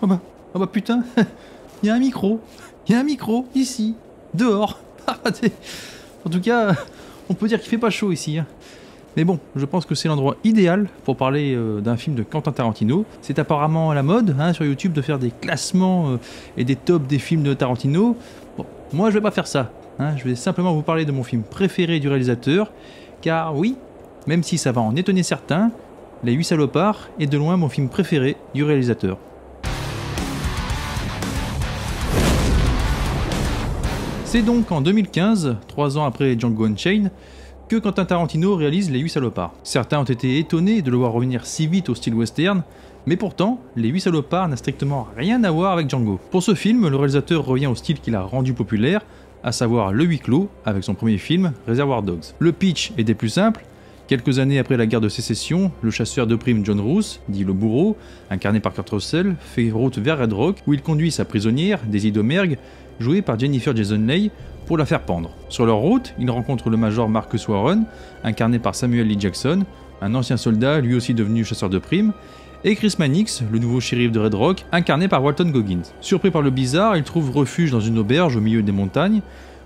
Oh bah putain, il y a un micro. Il y a un micro, ici, dehors. En tout cas, on peut dire qu'il fait pas chaud ici. Hein. Mais bon, je pense que c'est l'endroit idéal pour parler d'un film de Quentin Tarantino. C'est apparemment à la mode hein, sur YouTube de faire des classements et des tops des films de Tarantino. Bon, moi je vais pas faire ça. Hein, je vais simplement vous parler de mon film préféré du réalisateur. Car oui, même si ça va en étonner certains, Les 8 salopards est de loin mon film préféré du réalisateur. C'est donc en 2015, 3 ans après Django Unchained, que Quentin Tarantino réalise Les 8 salopards. Certains ont été étonnés de le voir revenir si vite au style western, mais pourtant, Les 8 salopards n'a strictement rien à voir avec Django. Pour ce film, le réalisateur revient au style qu'il a rendu populaire, à savoir le huis clos, avec son premier film, Reservoir Dogs. Le pitch est des plus simples. Quelques années après la guerre de sécession, le chasseur de primes John Roos, dit le bourreau, incarné par Kurt Russell, fait route vers Red Rock, où il conduit sa prisonnière, Daisy Domergue, jouée par Jennifer Jason Leigh, pour la faire pendre. Sur leur route, il rencontre le major Marcus Warren, incarné par Samuel L. Jackson, un ancien soldat lui aussi devenu chasseur de primes, et Chris Mannix, le nouveau shérif de Red Rock, incarné par Walton Goggins. Surpris par le blizzard, ils trouvent refuge dans une auberge au milieu des montagnes,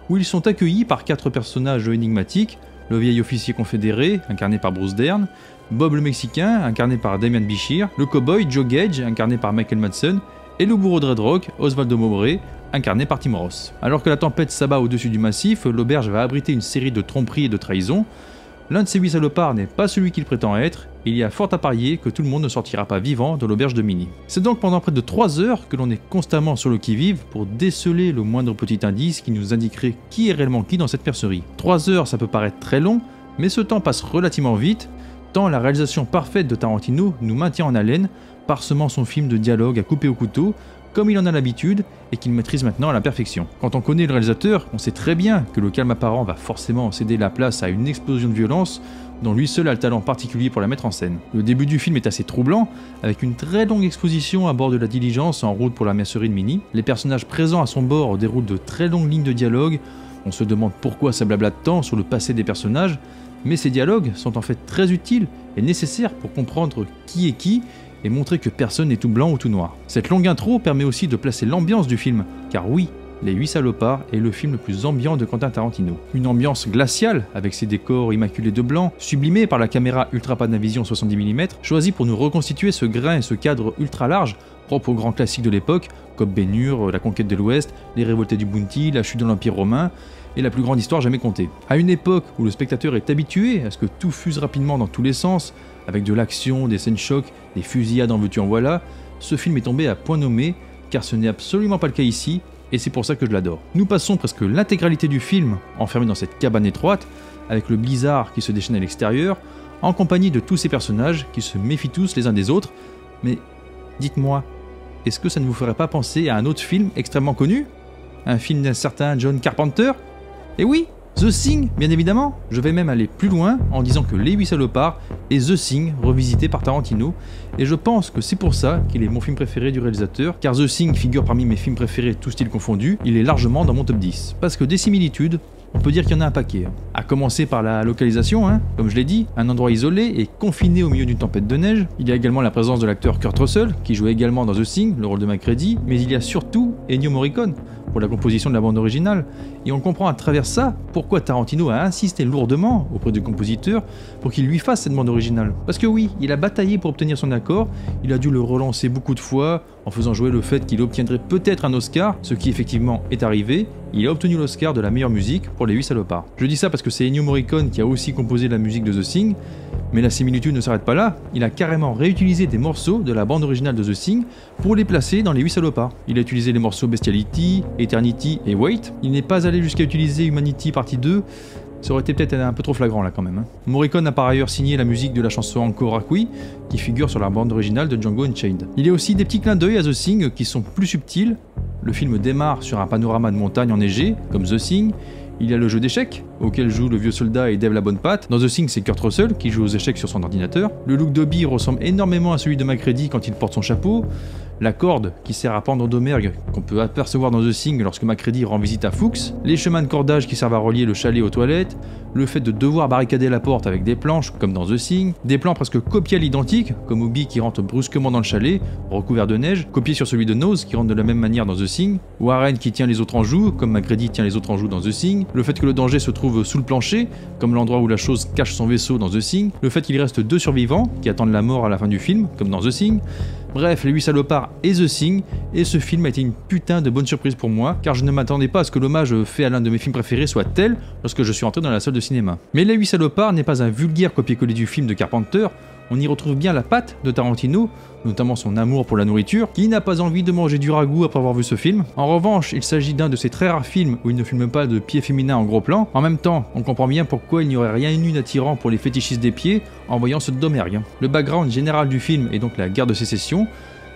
où ils sont accueillis par 4 personnages énigmatiques, le vieil officier confédéré, incarné par Bruce Dern, Bob le Mexicain, incarné par Damian Bichir, le cowboy Joe Gage, incarné par Michael Madsen, et le bourreau de Red Rock, Osvaldo Mowbray, incarné par Tim Roth. Alors que la tempête s'abat au-dessus du massif, l'auberge va abriter une série de tromperies et de trahisons. L'un de ces 8 salopards n'est pas celui qu'il prétend être, et il y a fort à parier que tout le monde ne sortira pas vivant de l'auberge de Minnie. C'est donc pendant près de 3 heures que l'on est constamment sur le qui-vive pour déceler le moindre petit indice qui nous indiquerait qui est réellement qui dans cette mercerie. 3 heures, ça peut paraître très long, mais ce temps passe relativement vite, tant la réalisation parfaite de Tarantino nous maintient en haleine, parsemant son film de dialogue à couper au couteau, comme il en a l'habitude et qu'il maîtrise maintenant à la perfection. Quand on connaît le réalisateur, on sait très bien que le calme apparent va forcément céder la place à une explosion de violence dont lui seul a le talent particulier pour la mettre en scène. Le début du film est assez troublant, avec une très longue exposition à bord de la diligence en route pour la mercerie de Minnie. Les personnages présents à son bord déroulent de très longues lignes de dialogue, on se demande pourquoi ça blabla de temps sur le passé des personnages, mais ces dialogues sont en fait très utiles et nécessaires pour comprendre qui est qui, et montrer que personne n'est tout blanc ou tout noir. Cette longue intro permet aussi de placer l'ambiance du film, car oui, Les 8 salopards est le film le plus ambiant de Quentin Tarantino. Une ambiance glaciale, avec ses décors immaculés de blanc, sublimés par la caméra Ultra Panavision 70 mm, choisie pour nous reconstituer ce grain et ce cadre ultra large, propre aux grands classiques de l'époque, comme Ben-Hur, La conquête de l'Ouest, Les révoltés du Bounty, La chute de l'Empire romain, et la plus grande histoire jamais contée. À une époque où le spectateur est habitué à ce que tout fuse rapidement dans tous les sens, avec de l'action, des scènes chocs, des fusillades en veux-tu en voilà, ce film est tombé à point nommé, car ce n'est absolument pas le cas ici, et c'est pour ça que je l'adore. Nous passons presque l'intégralité du film enfermé dans cette cabane étroite, avec le blizzard qui se déchaîne à l'extérieur, en compagnie de tous ces personnages qui se méfient tous les uns des autres, mais dites-moi, est-ce que ça ne vous ferait pas penser à un autre film extrêmement connu? Un film d'un certain John Carpenter? Et oui, The Thing, bien évidemment. Je vais même aller plus loin en disant que Les 8 salopards est The Thing revisité par Tarantino, et je pense que c'est pour ça qu'il est mon film préféré du réalisateur, car The Thing figure parmi mes films préférés tous styles confondus, il est largement dans mon top 10. Parce que des similitudes, on peut dire qu'il y en a un paquet. À commencer par la localisation, comme je l'ai dit, un endroit isolé et confiné au milieu d'une tempête de neige. Il y a également la présence de l'acteur Kurt Russell, qui jouait également dans The Thing, le rôle de MacReady, mais il y a surtout Ennio Morricone, pour la composition de la bande originale, et on comprend à travers ça pourquoi Tarantino a insisté lourdement auprès du compositeur pour qu'il lui fasse cette bande originale. Parce que oui, il a bataillé pour obtenir son accord, il a dû le relancer beaucoup de fois en faisant jouer le fait qu'il obtiendrait peut-être un Oscar, ce qui effectivement est arrivé. Il a obtenu l'Oscar de la meilleure musique pour Les 8 salopards. Je dis ça parce que c'est Ennio Morricone qui a aussi composé la musique de The Thing, mais la similitude ne s'arrête pas là, il a carrément réutilisé des morceaux de la bande originale de The Thing pour les placer dans Les 8 salopards. Il a utilisé les morceaux Bestiality, Eternity et Wait. Il n'est pas allé jusqu'à utiliser Humanity partie 2, ça aurait été peut-être un peu trop flagrant là quand même. Morricone a par ailleurs signé la musique de la chanson Encore Qui, qui figure sur la bande originale de Django Unchained. Il y a aussi des petits clins d'œil à The Thing qui sont plus subtils. Le film démarre sur un panorama de montagne enneigée, comme The Thing. Il y a le jeu d'échecs, auquel joue le vieux soldat et Dave la bonne patte. Dans The Thing, c'est Kurt Russell qui joue aux échecs sur son ordinateur. Le look d'Obi ressemble énormément à celui de MacReady quand il porte son chapeau. La corde qui sert à pendre Domergue, qu'on peut apercevoir dans The Thing lorsque MacReady rend visite à Fuchs. Les chemins de cordage qui servent à relier le chalet aux toilettes. le fait de devoir barricader la porte avec des planches, comme dans The Thing, des plans presque copiés à l'identique, comme Obi qui rentre brusquement dans le chalet, recouvert de neige, copié sur celui de Nose qui rentre de la même manière dans The Thing, Warren qui tient les autres en joue, comme MacReady tient les autres en joue dans The Thing, le fait que le danger se trouve sous le plancher, comme l'endroit où la chose cache son vaisseau dans The Thing, le fait qu'il reste 2 survivants qui attendent la mort à la fin du film, comme dans The Thing. Bref, Les 8 salopards et The Thing, et ce film a été une putain de bonne surprise pour moi, car je ne m'attendais pas à ce que l'hommage fait à l'un de mes films préférés soit tel lorsque je suis entré dans la salle de cinéma. Mais Les 8 salopards n'est pas un vulgaire copier-coller du film de Carpenter, on y retrouve bien la patte de Tarantino, notamment son amour pour la nourriture, qui n'a pas envie de manger du ragoût après avoir vu ce film. En revanche, il s'agit d'un de ces très rares films où il ne filme pas de pieds féminins en gros plan. En même temps, on comprend bien pourquoi il n'y aurait rien eu d'attirant pour les fétichistes des pieds en voyant ce Domergue. Le background général du film est donc la guerre de sécession,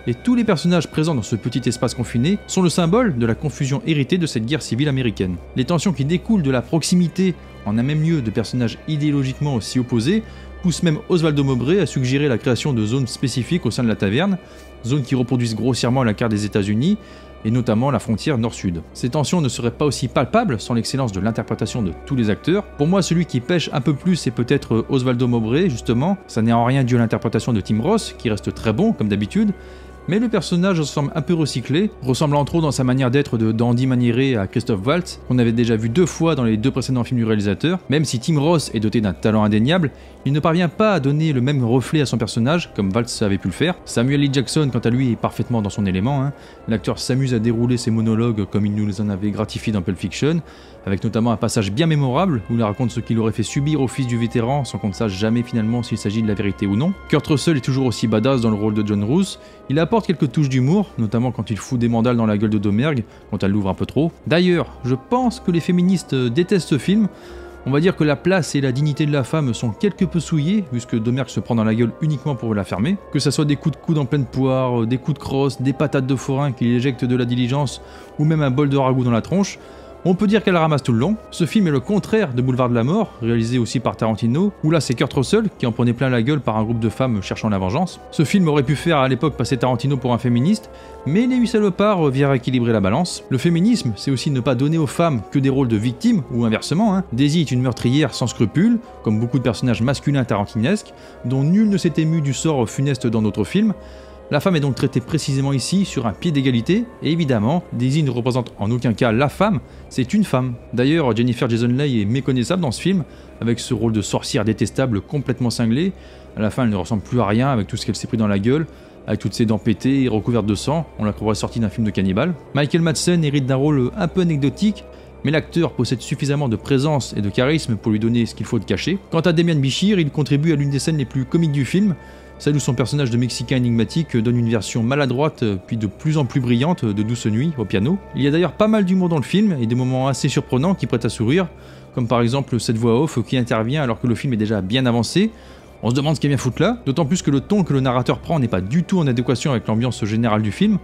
et tous les personnages présents dans ce petit espace confiné sont le symbole de la confusion héritée de cette guerre civile américaine. Les tensions qui découlent de la proximité en un même lieu de personnages idéologiquement aussi opposés poussent même Osvaldo Mowbray à suggérer la création de zones spécifiques au sein de la taverne, zones qui reproduisent grossièrement la carte des États-Unis, et notamment la frontière nord-sud. Ces tensions ne seraient pas aussi palpables sans l'excellence de l'interprétation de tous les acteurs. Pour moi, celui qui pêche un peu plus, c'est peut-être Osvaldo Mowbray, justement. Ça n'est en rien dû à l'interprétation de Tim Roth, qui reste très bon, comme d'habitude, mais le personnage semble un peu recyclé, ressemblant trop dans sa manière d'être de dandy maniéré à Christoph Waltz, qu'on avait déjà vu 2 fois dans les 2 précédents films du réalisateur. Même si Tim Roth est doté d'un talent indéniable, il ne parvient pas à donner le même reflet à son personnage, comme Waltz avait pu le faire. Samuel L. Jackson, quant à lui, est parfaitement dans son élément. L'acteur s'amuse à dérouler ses monologues comme il nous en avait gratifié dans Pulp Fiction, avec notamment un passage bien mémorable où il raconte ce qu'il aurait fait subir au fils du vétéran sans qu'on ne sache jamais finalement s'il s'agit de la vérité ou non. Kurt Russell est toujours aussi badass dans le rôle de John Roos, il apporte quelques touches d'humour, notamment quand il fout des mandales dans la gueule de Domergue, quand elle l'ouvre un peu trop. D'ailleurs, je pense que les féministes détestent ce film. On va dire que la place et la dignité de la femme sont quelque peu souillées, puisque Domergue se prend dans la gueule uniquement pour la fermer. Que ça soit des coups de coude en pleine poire, des coups de crosse, des patates de forain qu'il éjecte de la diligence, ou même un bol de ragoût dans la tronche, on peut dire qu'elle ramasse tout le long. Ce film est le contraire de Boulevard de la Mort, réalisé aussi par Tarantino, où là c'est Kurt Russell qui en prenait plein la gueule par un groupe de femmes cherchant la vengeance. Ce film aurait pu faire à l'époque passer Tarantino pour un féministe, mais Les 8 salopards vient équilibrer la balance. Le féminisme, c'est aussi ne pas donner aux femmes que des rôles de victimes, ou inversement. Daisy est une meurtrière sans scrupules, comme beaucoup de personnages masculins tarantinesques, dont nul ne s'est ému du sort funeste dans d'autres films. La femme est donc traitée précisément ici sur un pied d'égalité, et évidemment, Daisy ne représente en aucun cas la femme, c'est une femme. D'ailleurs, Jennifer Jason Leigh est méconnaissable dans ce film, avec ce rôle de sorcière détestable complètement cinglé. À la fin, elle ne ressemble plus à rien avec tout ce qu'elle s'est pris dans la gueule, avec toutes ses dents pétées et recouvertes de sang, on la croirait sortie d'un film de cannibale. Michael Madsen hérite d'un rôle un peu anecdotique, mais l'acteur possède suffisamment de présence et de charisme pour lui donner ce qu'il faut de cacher. Quant à Demian Bichir, il contribue à l'une des scènes les plus comiques du film, celle où son personnage de Mexicain énigmatique donne une version maladroite puis de plus en plus brillante de Douce Nuit au piano. Il y a d'ailleurs pas mal d'humour dans le film et des moments assez surprenants qui prêtent à sourire, comme par exemple cette voix off qui intervient alors que le film est déjà bien avancé. On se demande ce qu'il vient foutre là, d'autant plus que le ton que le narrateur prend n'est pas du tout en adéquation avec l'ambiance générale du film.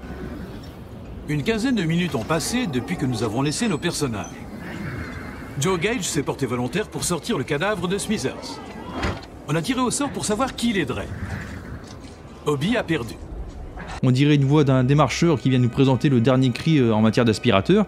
Une quinzaine de minutes ont passé depuis que nous avons laissé nos personnages. Joe Gage s'est porté volontaire pour sortir le cadavre de Smithers. On a tiré au sort pour savoir qui l'aiderait. Obi a perdu. On dirait une voix d'un démarcheur qui vient nous présenter le dernier cri en matière d'aspirateur,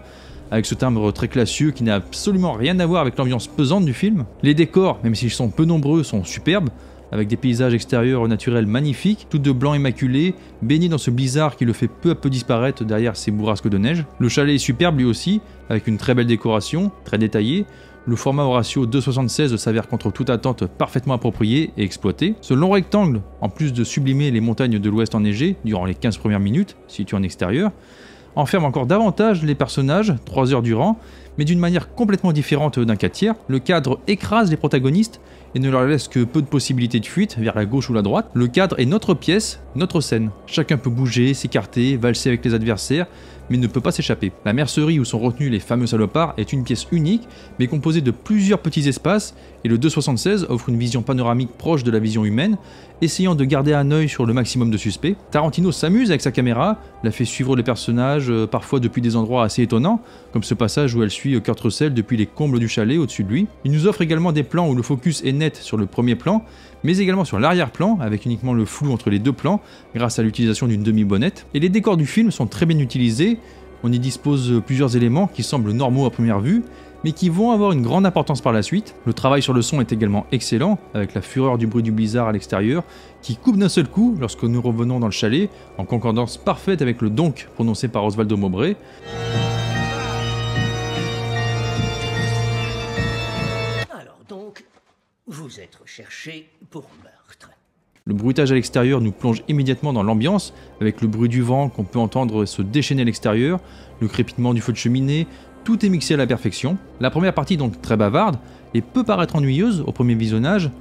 avec ce timbre très classieux qui n'a absolument rien à voir avec l'ambiance pesante du film. Les décors, même s'ils sont peu nombreux, sont superbes, avec des paysages extérieurs naturels magnifiques, tout de blanc immaculé, baigné dans ce blizzard qui le fait peu à peu disparaître derrière ces bourrasques de neige. Le chalet est superbe lui aussi, avec une très belle décoration, très détaillée. Le format au ratio 2,76 s'avère contre toute attente parfaitement approprié et exploité. Ce long rectangle, en plus de sublimer les montagnes de l'Ouest enneigées durant les 15 premières minutes, situées en extérieur, enferme encore davantage les personnages, 3 heures durant, mais d'une manière complètement différente d'un 4/3. Le cadre écrase les protagonistes et ne leur laisse que peu de possibilités de fuite vers la gauche ou la droite. Le cadre est notre pièce, notre scène. Chacun peut bouger, s'écarter, valser avec les adversaires, mais ne peut pas s'échapper. La mercerie où sont retenus les fameux salopards est une pièce unique, mais composée de plusieurs petits espaces, et le 2,76 offre une vision panoramique proche de la vision humaine, essayant de garder un œil sur le maximum de suspects. Tarantino s'amuse avec sa caméra, la fait suivre les personnages, parfois depuis des endroits assez étonnants, comme ce passage où elle suit Kurt Russell depuis les combles du chalet au-dessus de lui. Il nous offre également des plans où le focus est net sur le premier plan, mais également sur l'arrière-plan, avec uniquement le flou entre les deux plans, grâce à l'utilisation d'une demi-bonnette. Et les décors du film sont très bien utilisés, on y dispose plusieurs éléments qui semblent normaux à première vue, mais qui vont avoir une grande importance par la suite. Le travail sur le son est également excellent, avec la fureur du bruit du blizzard à l'extérieur, qui coupe d'un seul coup lorsque nous revenons dans le chalet, en concordance parfaite avec le donk prononcé par Osvaldo Mowbray. Alors donc, vous êtes recherché pour meurtre. Le bruitage à l'extérieur nous plonge immédiatement dans l'ambiance, avec le bruit du vent qu'on peut entendre se déchaîner à l'extérieur, le crépitement du feu de cheminée, tout est mixé à la perfection. La première partie donc très bavarde et peut paraître ennuyeuse au premier visionnage,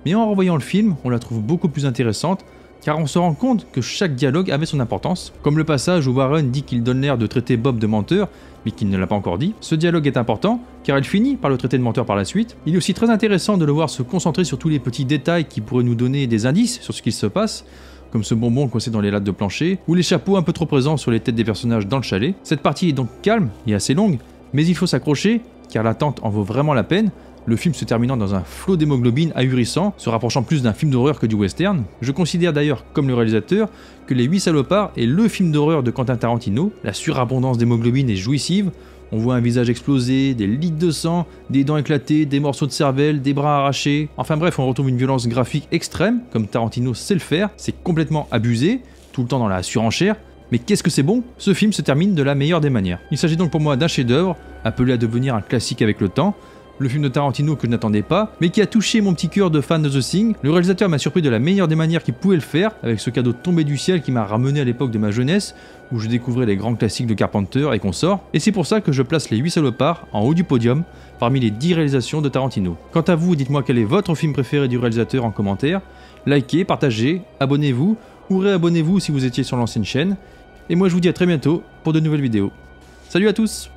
mais en revoyant le film, on la trouve beaucoup plus intéressante, car on se rend compte que chaque dialogue avait son importance, comme le passage où Warren dit qu'il donne l'air de traiter Bob de menteur, mais qu'il ne l'a pas encore dit. Ce dialogue est important, car il finit par le traiter de menteur par la suite. Il est aussi très intéressant de le voir se concentrer sur tous les petits détails qui pourraient nous donner des indices sur ce qui se passe, comme ce bonbon coincé dans les lattes de plancher, ou les chapeaux un peu trop présents sur les têtes des personnages dans le chalet. Cette partie est donc calme et assez longue, mais il faut s'accrocher, car l'attente en vaut vraiment la peine, le film se terminant dans un flot d'hémoglobine ahurissant, se rapprochant plus d'un film d'horreur que du western. Je considère d'ailleurs, comme le réalisateur, que Les 8 salopards est le film d'horreur de Quentin Tarantino. La surabondance d'hémoglobine est jouissive, on voit un visage explosé, des litres de sang, des dents éclatées, des morceaux de cervelle, des bras arrachés, enfin bref, on retrouve une violence graphique extrême, comme Tarantino sait le faire, c'est complètement abusé, tout le temps dans la surenchère. Mais qu'est-ce que c'est bon? Ce film se termine de la meilleure des manières. Il s'agit donc pour moi d'un chef-d'œuvre, appelé à devenir un classique avec le temps, le film de Tarantino que je n'attendais pas, mais qui a touché mon petit cœur de fan de The Thing. Le réalisateur m'a surpris de la meilleure des manières qu'il pouvait le faire, avec ce cadeau tombé du ciel qui m'a ramené à l'époque de ma jeunesse, où je découvrais les grands classiques de Carpenter et consorts, et c'est pour ça que je place Les 8 salopards en haut du podium, parmi les 10 réalisations de Tarantino. Quant à vous, dites-moi quel est votre film préféré du réalisateur en commentaire, likez, partagez, abonnez-vous, ou réabonnez-vous si vous étiez sur l'ancienne chaîne, et moi je vous dis à très bientôt pour de nouvelles vidéos. Salut à tous!